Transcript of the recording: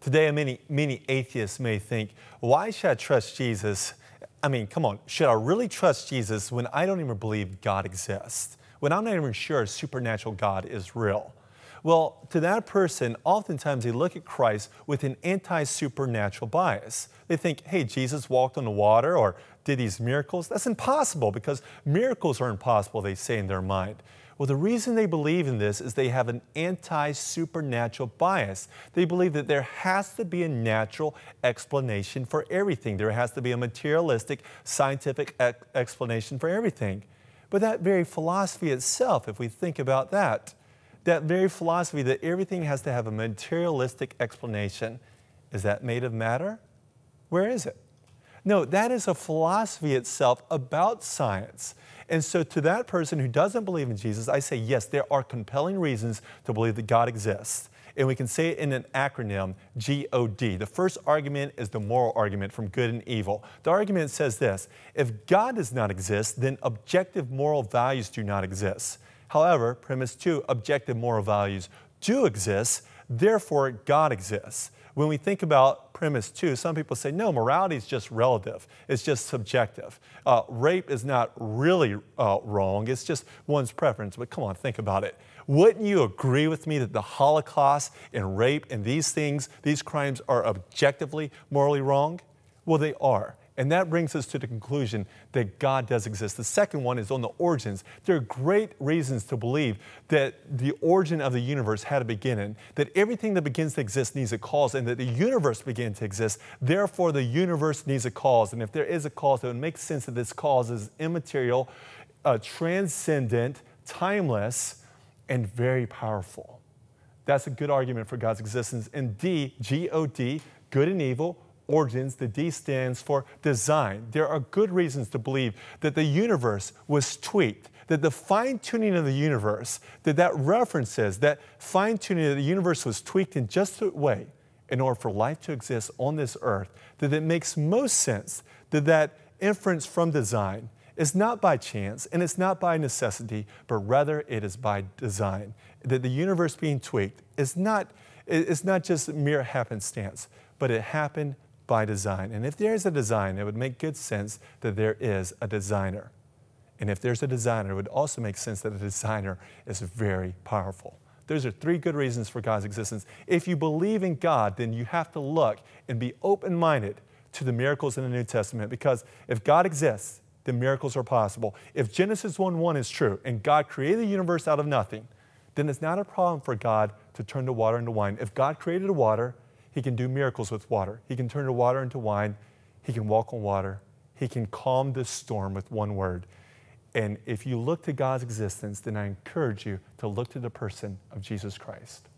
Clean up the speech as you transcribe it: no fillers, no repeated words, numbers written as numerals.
Today, many atheists may think, why should I trust Jesus? I mean, come on, should I really trust Jesus when I don't even believe God exists? When I'm not even sure a supernatural God is real? Well, to that person, oftentimes they look at Christ with an anti-supernatural bias. They think, hey, Jesus walked on the water or did these miracles. That's impossible because miracles are impossible, they say in their mind. Well, the reason they believe in this is they have an anti-supernatural bias. They believe that there has to be a natural explanation for everything. There has to be a materialistic, scientific explanation for everything. But that very philosophy itself, if we think about that very philosophy that everything has to have a materialistic explanation, is that made of matter? Where is it? No, that is a philosophy itself about science. And so to that person who doesn't believe in Jesus, I say, yes, there are compelling reasons to believe that God exists. And we can say it in an acronym, G-O-D. The first argument is the moral argument from good and evil. The argument says this: if God does not exist, then objective moral values do not exist. However, premise 2, objective moral values do exist, therefore God exists. When we think about premise 2, some people say, no, morality is just relative. It's just subjective. Rape is not really wrong. It's just one's preference. But come on, think about it. Wouldn't you agree with me that the Holocaust and rape and these things, these crimes are objectively morally wrong? Well, they are. And that brings us to the conclusion that God does exist. The second one is on the origins. There are great reasons to believe that the origin of the universe had a beginning, that everything that begins to exist needs a cause, and that the universe began to exist. Therefore, the universe needs a cause. And if there is a cause, it would make sense that this cause is immaterial, transcendent, timeless, and very powerful. That's a good argument for God's existence. And D, G-O-D, good and evil, origins, the D stands for design. There are good reasons to believe that the universe was tweaked, that the fine-tuning of the universe, that references, that fine-tuning of the universe was tweaked in just a way in order for life to exist on this earth, that it makes most sense that inference from design is not by chance and it's not by necessity, but rather it is by design. That the universe being tweaked is not just mere happenstance, but it happened by design. And if there is a design, it would make good sense that there is a designer. And if there's a designer, it would also make sense that the designer is very powerful. Those are three good reasons for God's existence. If you believe in God, then you have to look and be open-minded to the miracles in the New Testament, because if God exists, then miracles are possible. If Genesis 1:1 is true and God created the universe out of nothing, then it's not a problem for God to turn the water into wine. If God created the water, He can do miracles with water. He can turn the water into wine. He can walk on water. He can calm the storm with one word. And if you look to God's existence, then I encourage you to look to the person of Jesus Christ.